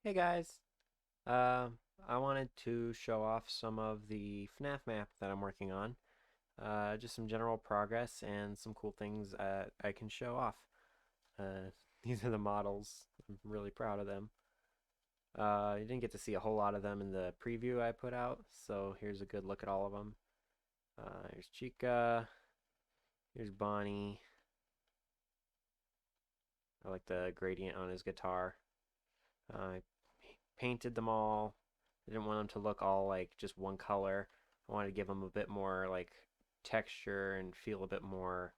Hey guys, uh, I wanted to show off some of the FNAF map that I'm working on. Just some general progress and some cool things I can show off. Uh, these are the models. I'm really proud of them. You didn't get to see a whole lot of them in the preview I put out, so here's a good look at all of them. Here's Chica, here's Bonnie. I like the gradient on his guitar. I painted them all. I didn't want them to look all like just one color. I wanted to give them a bit more like texture and feel a bit more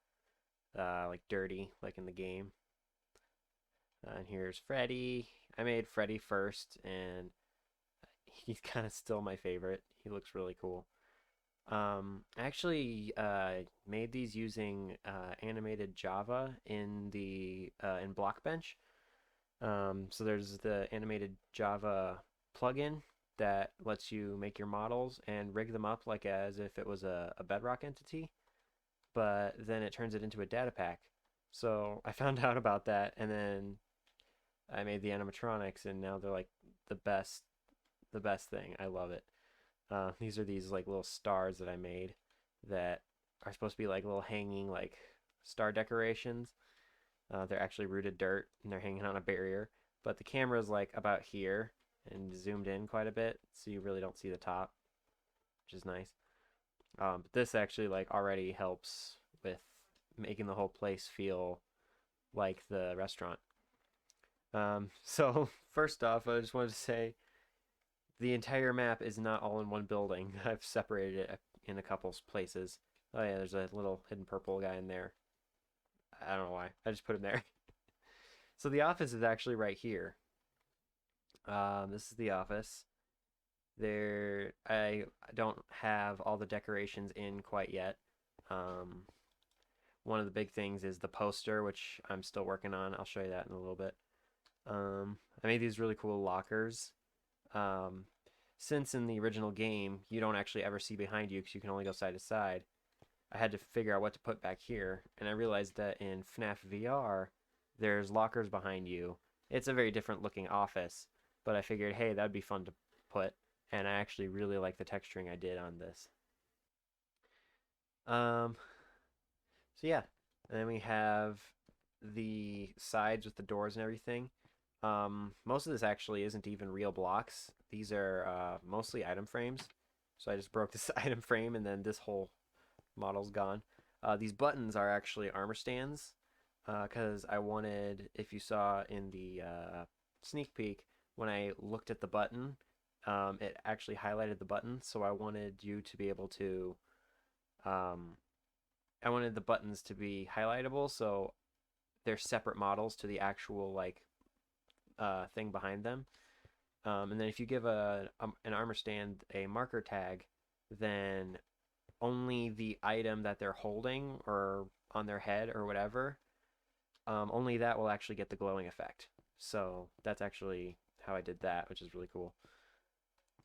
like dirty, like in the game. And here's Freddy. I made Freddy first, and he's kind of still my favorite. He looks really cool. I actually made these using animated Java in Blockbench. So there's the animated Java plugin that lets you make your models and rig them up like as if it was a Bedrock entity, but then it turns it into a data pack. So I found out about that, and then I made the animatronics, and now they're like the best thing. I love it. These are these like little stars that I made that are supposed to be like little hanging like star decorations. They're actually rooted dirt and they're hanging on a barrier, but the camera is like about here and zoomed in quite a bit, so you really don't see the top, which is nice. But this actually like already helps with making the whole place feel like the restaurant. So first off, I just wanted to say the entire map is not all in one building. I've separated it in a couple places. Oh yeah, there's a little hidden purple guy in there. I don't know why. I just put him there. So the office is actually right here. This is the office. I don't have all the decorations in quite yet. Um, One of the big things is the poster, which I'm still working on. I'll show you that in a little bit. I made these really cool lockers. Um, since in the original game, you don't actually ever see behind you because you can only go side to side, I had to figure out what to put back here, and I realized that in FNAF VR, there's lockers behind you. It's a very different looking office, but I figured, hey, that'd be fun to put, and I actually really like the texturing I did on this. Um, so yeah, and then we have the sides with the doors and everything. Most of this actually isn't even real blocks. These are mostly item frames. So I just broke this item frame, and then this whole model's gone. These buttons are actually armor stands because I wanted, if you saw in the sneak peek, when I looked at the button, it actually highlighted the button. So um, I wanted the buttons to be highlightable, so they're separate models to the actual like thing behind them. And then if you give an armor stand a marker tag, then only the item that they're holding or on their head or whatever, only that will actually get the glowing effect. So that's actually how I did that, which is really cool.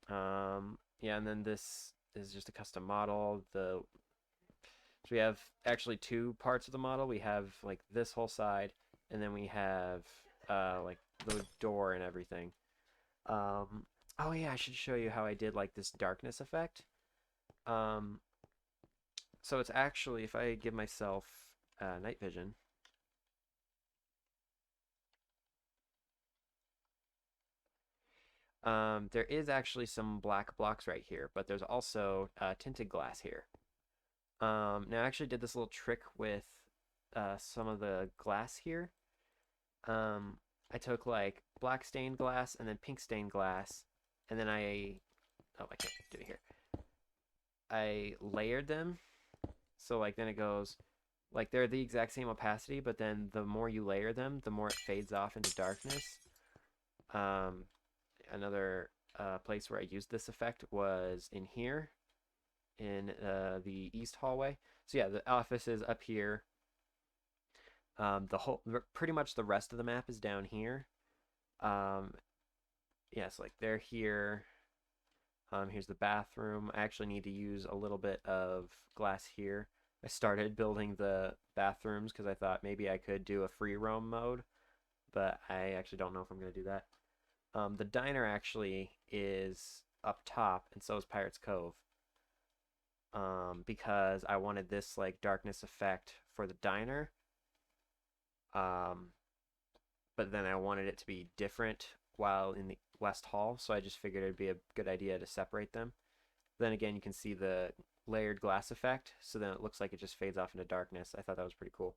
Yeah, and then this is just a custom model. So we have actually two parts of the model. We have like this whole side, and then we have like the door and everything. Um, oh yeah, I should show you how I did like this darkness effect. Um, so it's actually, if I give myself night vision, there is actually some black blocks right here, but there's also tinted glass here. Now I actually did this little trick with some of the glass here. Um, I took like black stained glass and then pink stained glass, and then oh, I can't do it here. I layered them, so like then it goes like they're the exact same opacity, but then the more you layer them, the more it fades off into darkness. Um, Another place where I used this effect was in here in the east hallway. So yeah, the office is up here. Pretty much the rest of the map is down here. Um, yeah, so like they're here. Here's the bathroom. I actually need to use a little bit of glass here. I started building the bathrooms because I thought maybe I could do a free roam mode, but I actually don't know if I'm going to do that. The diner actually is up top, and so is Pirate's Cove. Because I wanted this like darkness effect for the diner. Um, but then I wanted it to be different while in the West Hall, so I just figured it'd be a good idea to separate them. Then again, you can see the layered glass effect, so then it looks like it just fades off into darkness. I thought that was pretty cool.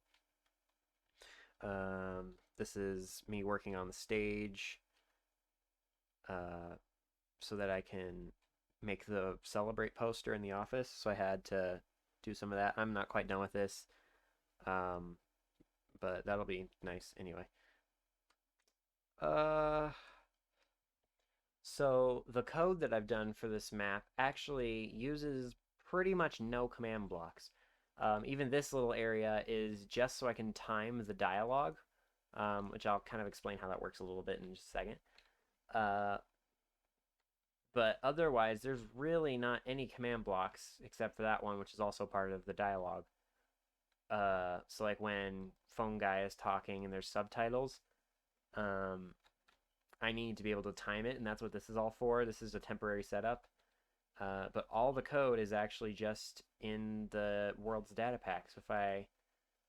This is me working on the stage so that I can make the Celebrate poster in the office, so I had to do some of that. I'm not quite done with this, um, but that'll be nice anyway. Uh, so the code that I've done for this map actually uses pretty much no command blocks. Even this little area is just so I can time the dialogue, which I'll kind of explain how that works a little bit in just a second. But otherwise, there's really not any command blocks except for that one, which is also part of the dialogue. So like when phone guy is talking and there's subtitles, I need to be able to time it, and that's what this is all for. This is a temporary setup. But all the code is actually just in the world's data pack. So if I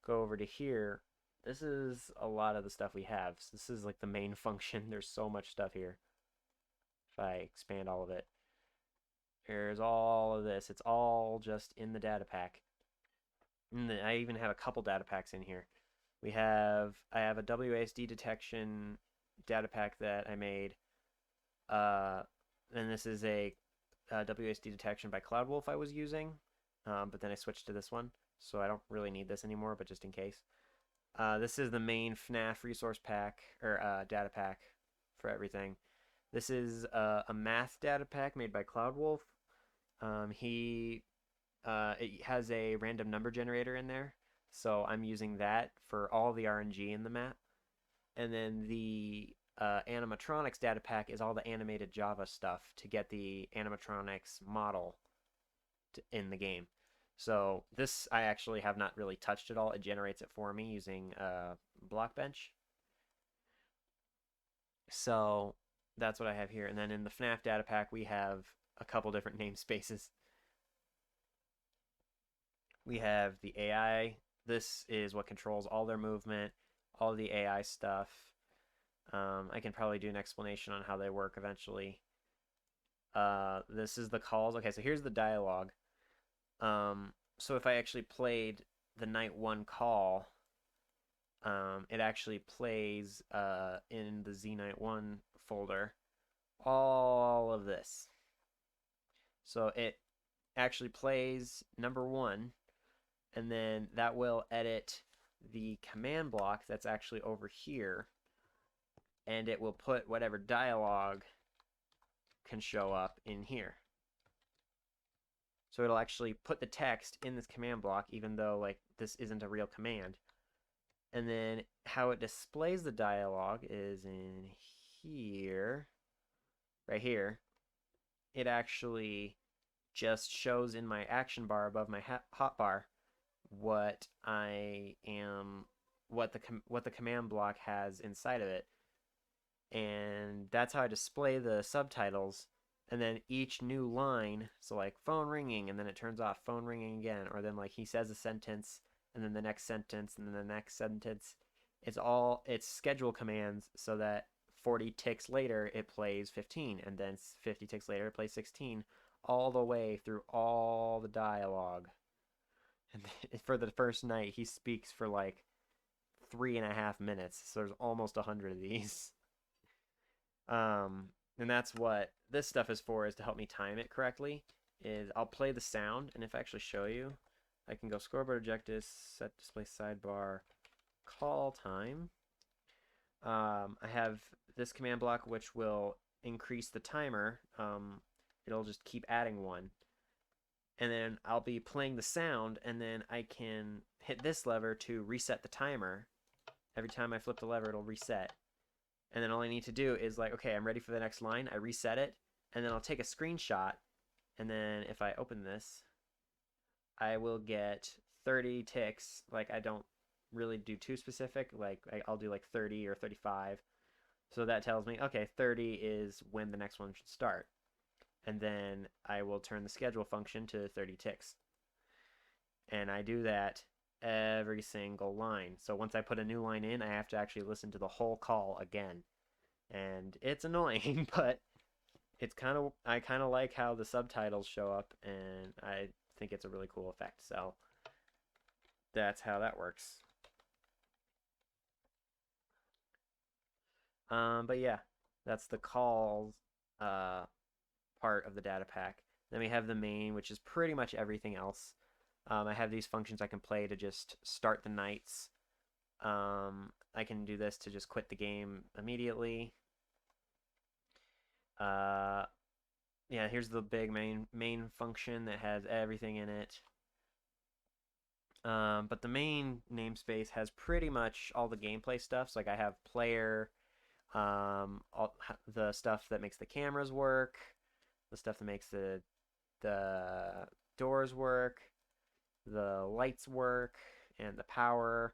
go over to here, this is a lot of the stuff we have. So this is like the main function. There's so much stuff here. If I expand all of it, there's all of this. It's all just in the data pack. And I even have a couple data packs in here. I have a WASD detection data pack that I made. And this is a WASD detection by CloudWolf I was using, but then I switched to this one, so I don't really need this anymore, but just in case. This is the main FNAF resource pack, or data pack for everything. This is a math data pack made by CloudWolf. It has a random number generator in there, so I'm using that for all the RNG in the map. And then the animatronics data pack is all the animated Java stuff to get the animatronics model in the game. So this I actually have not really touched at all. It generates it for me using Blockbench. So that's what I have here. And then in the FNAF data pack, we have a couple different namespaces. We have the AI. This is what controls all their movement, all the AI stuff. I can probably do an explanation on how they work eventually. This is the calls. Okay, so here's the dialogue. So if I actually played the night one call, it actually plays in the Z Night 1 folder all of this. So it actually plays number 1, and then that will edit the command block that's actually over here, and it will put whatever dialogue can show up in here. So it'll actually put the text in this command block, even though like this isn't a real command. And then how it displays the dialogue is in here, right here. It actually just shows in my action bar above my hotbar what the command block has inside of it. And that's how I display the subtitles. And then each new line, so like phone ringing, and then it turns off, phone ringing again, or then like he says a sentence, and then the next sentence, and then the next sentence. It's schedule commands so that 40 ticks later it plays 15, and then 50 ticks later it plays 16, all the way through all the dialogue. And for the first night, he speaks for like 3.5 minutes, so there's almost 100 of these. And that's what this stuff is for, is to help me time it correctly. Is I'll play the sound, and if I actually show you, I can go scoreboard objectives, set display sidebar, call time. I have this command block which will increase the timer. It'll just keep adding one. And then I'll be playing the sound, and then I can hit this lever to reset the timer. Every time I flip the lever, it'll reset. And then all I need to do is like, okay, I'm ready for the next line. I reset it, and then I'll take a screenshot. And then if I open this, I will get 30 ticks. Like I don't really do too specific. Like I'll do like 30 or 35. So that tells me, okay, 30 is when the next one should start. And then I will turn the schedule function to 30 ticks. And I do that every single line. So once I put a new line in, I have to actually listen to the whole call again. And it's annoying, but it's I kind of like how the subtitles show up, and I think it's a really cool effect. So that's how that works. But yeah, that's the calls uh, part of the data pack. Then we have the main, which is pretty much everything else. I have these functions I can play to just start the nights. I can do this to just quit the game immediately. Uh, yeah, here's the big main function that has everything in it. But the main namespace has pretty much all the gameplay stuff. So like I have player, all the stuff that makes the cameras work, the stuff that makes the doors work, the lights work, and the power.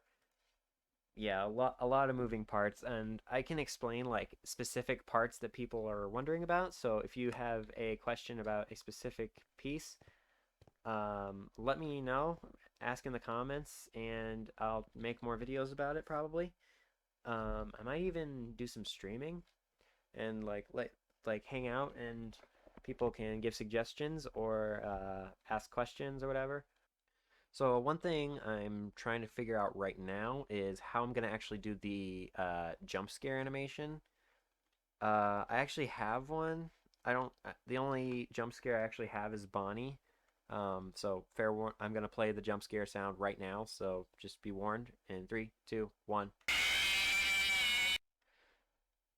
Yeah, a lot of moving parts, and I can explain like specific parts that people are wondering about. So if you have a question about a specific piece, let me know, ask in the comments, and I'll make more videos about it probably. I might even do some streaming and like hang out and people can give suggestions or ask questions or whatever. So one thing I'm trying to figure out right now is how I'm gonna actually do the jump scare animation. I actually have one. I don't. The only jump scare I actually have is Bonnie. So fair warn. I'm gonna play the jump scare sound right now. So just be warned. In three, two, one.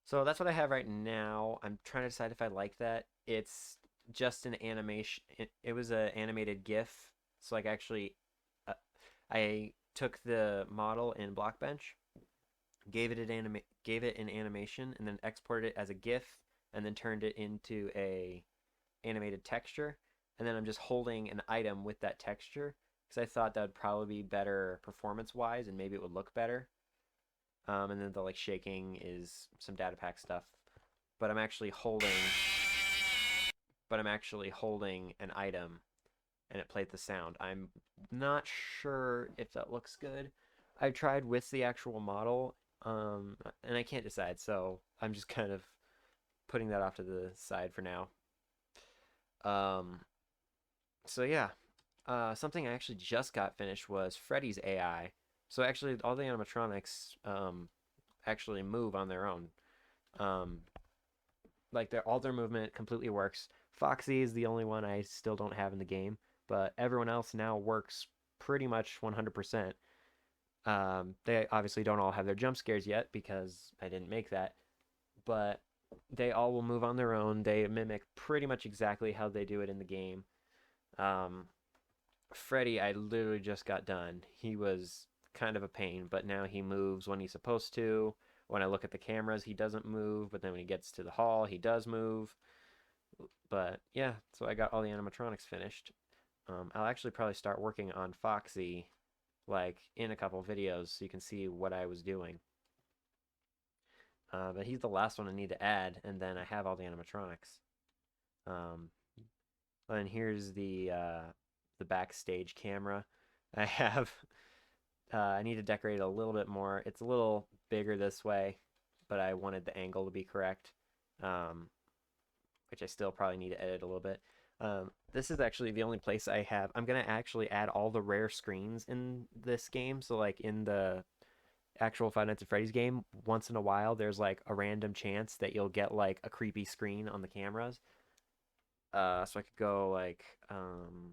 So that's what I have right now. I'm trying to decide if I like that. It's just an animation. It was an animated GIF. So like actually, uh, I took the model in Blockbench, gave it an animation, and then exported it as a GIF, and then turned it into a animated texture. And then I'm just holding an item with that texture because I thought that would probably be better performance wise, and maybe it would look better. And then the like shaking is some data pack stuff. But I'm actually holding an item and it played the sound. I'm not sure if that looks good. I tried with the actual model, and I can't decide, so I'm just kind of putting that off to the side for now. Um, so yeah, something I actually just got finished was Freddy's AI. So actually, all the animatronics actually move on their own. Um, like all their movement completely works. Foxy is the only one I still don't have in the game, but everyone else now works pretty much 100%. They obviously don't all have their jump scares yet because I didn't make that, but they all will move on their own. They mimic pretty much exactly how they do it in the game. Um, Freddy, I literally just got done. He was kind of a pain, but now he moves when he's supposed to. When I look at the cameras, he doesn't move, but then when he gets to the hall, he does move. But yeah, so I got all the animatronics finished. I'll actually probably start working on Foxy like in a couple videos so you can see what I was doing. But he's the last one I need to add, and then I have all the animatronics. Um, and here's the backstage camera. I have. I need to decorate it a little bit more. It's a little bigger this way, but I wanted the angle to be correct, um, which I still probably need to edit a little bit. This is actually the only place I have. I'm gonna actually add all the rare screens in this game. So like in the actual Five Nights at Freddy's game, once in a while there's like a random chance that you'll get like a creepy screen on the cameras. So I could go like mm,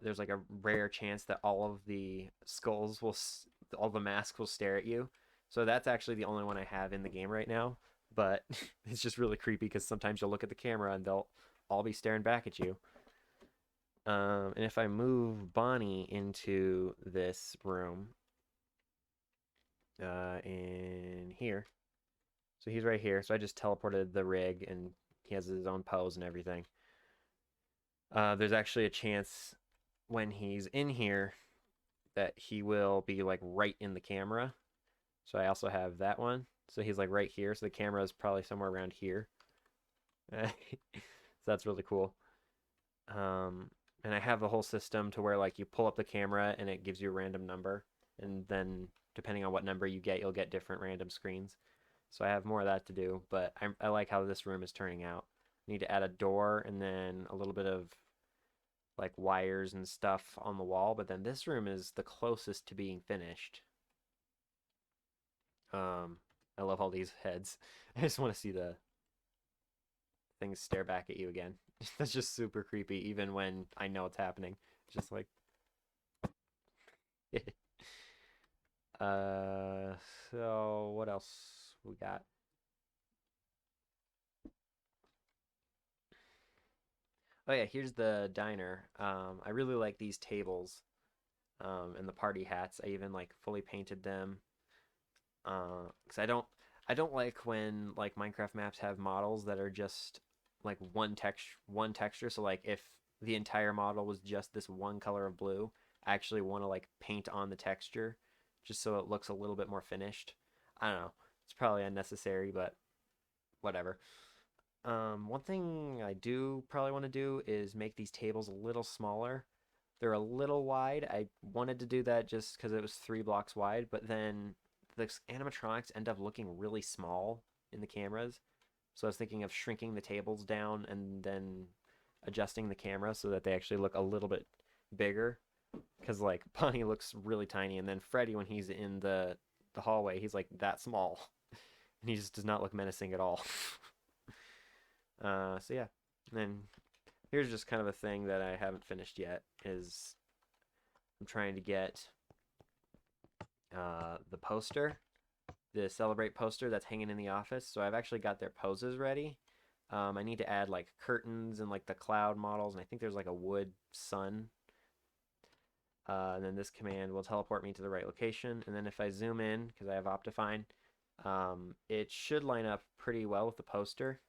there's like a rare chance that all of the all the masks will stare at you. So that's actually the only one I have in the game right now. But it's just really creepy because sometimes you'll look at the camera and they'll all be staring back at you. And if I move Bonnie into this room, in here, so he's right here. So I just teleported the rig and he has his own pose and everything. There's actually a chance when he's in here that he will be like right in the camera. So I also have that one. So he's like right here. So the camera is probably somewhere around here. So that's really cool. Um, and I have the whole system to where like you pull up the camera and it gives you a random number, and then depending on what number you get, you'll get different random screens. So I have more of that to do, but I like how this room is turning out. I need to add a door and then a little bit of like wires and stuff on the wall, but then this room is the closest to being finished. Um, I love all these heads. I just want to see the things stare back at you again. That's just super creepy, even when I know it's happening. It's just like, uh, so what else we got? Oh yeah, here's the diner. I really like these tables, and the party hats. I even like fully painted them. 'Cause I don't like when like Minecraft maps have models that are just like one texture. So like if the entire model was just this one color of blue, I actually want to like paint on the texture just so it looks a little bit more finished. I don't know. It's probably unnecessary, but whatever. One thing I do probably want to do is make these tables a little smaller. They're a little wide. I wanted to do that just because it was 3 blocks wide, but then the animatronics end up looking really small in the cameras. So I was thinking of shrinking the tables down and then adjusting the camera so that they actually look a little bit bigger. Because like Bonnie looks really tiny, and then Freddy when he's in the hallway, he's like that small, and he just does not look menacing at all. So yeah, and then here's just kind of a thing that I haven't finished yet is I'm trying to get the poster, the Celebrate poster that's hanging in the office. So I've actually got their poses ready. I need to add like curtains and like the cloud models, and I think there's like a wood sun. And then this command will teleport me to the right location. And then if I zoom in, because I have Optifine, it should line up pretty well with the poster.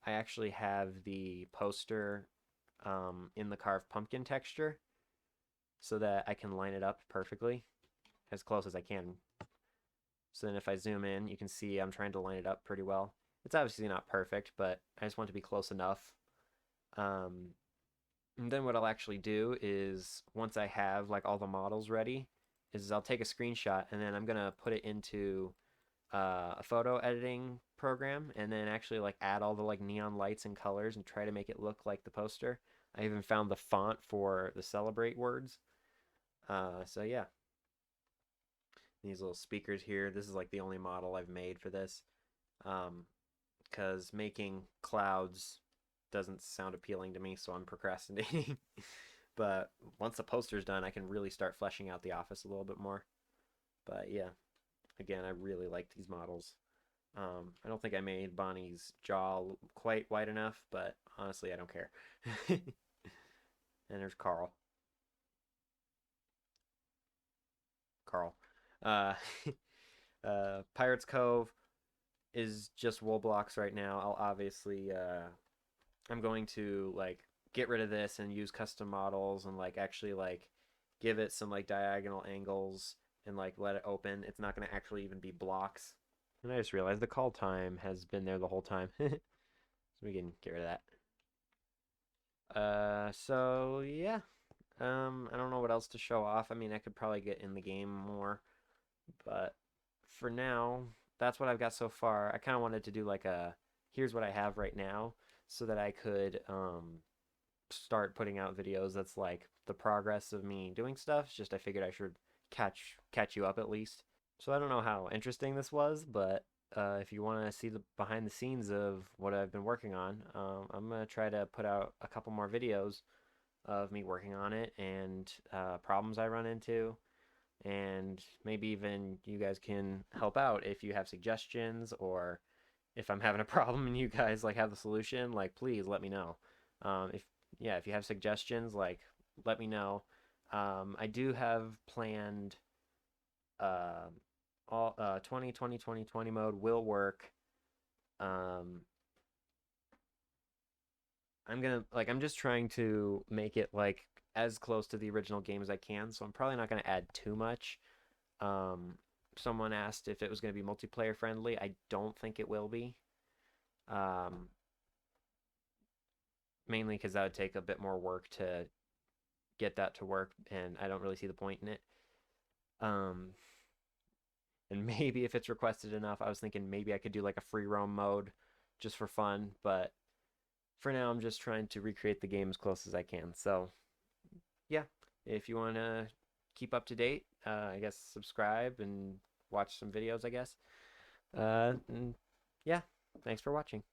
I actually have the poster in the carved pumpkin texture so that I can line it up perfectly as close as I can. So then if I zoom in, you can see I'm trying to line it up pretty well. It's obviously not perfect, but I just want to be close enough. Um, and then what I'll actually do is once I have like all the models ready, is I'll take a screenshot and then I'm gonna put it into a photo editing program and then actually like add all the like neon lights and colors and try to make it look like the poster. I even found the font for the celebrate words. So yeah, these little speakers here. This is like the only model I've made for this. Because making clouds doesn't sound appealing to me, so I'm procrastinating. But once the poster's done, I can really start fleshing out the office a little bit more. But yeah, again, I really like these models. I don't think I made Bonnie's jaw quite wide enough, but honestly, I don't care. And there's Carl. Carl. Uh, Pirates Cove is just wool blocks right now. I'll obviously I'm going to like get rid of this and use custom models and like actually like give it some like diagonal angles and like let it open. It's not going to actually even be blocks. And I just realized the call time has been there the whole time. So we can get rid of that. So yeah. I don't know what else to show off. I mean, I could probably get in the game more, but for now, that's what I've got so far. I kind of wanted to do like a here's what I have right now so that I could start putting out videos that's like the progress of me doing stuff. It's just I figured I should catch you up at least. So I don't know how interesting this was, but if you want to see the behind the scenes of what I've been working on, I'm gonna try to put out a couple more videos of me working on it and problems I run into, and maybe even you guys can help out if you have suggestions or if I'm having a problem and you guys like have the solution, like please let me know. If yeah, if you have suggestions, like let me know. I do have planned uh, all 20 mode will work. Um, I'm just trying to make it like as close to the original game as I can, so I'm probably not gonna add too much. Um, someone asked if it was going to be multiplayer friendly. I don't think it will be. Um, Mainly because that would take a bit more work to get that to work, and I don't really see the point in it. Um, and maybe if it's requested enough, I was thinking maybe I could do like a free roam mode just for fun, but for now I'm just trying to recreate the game as close as I can. So yeah, if you want to keep up to date, I guess subscribe and watch some videos, I guess. And yeah, thanks for watching.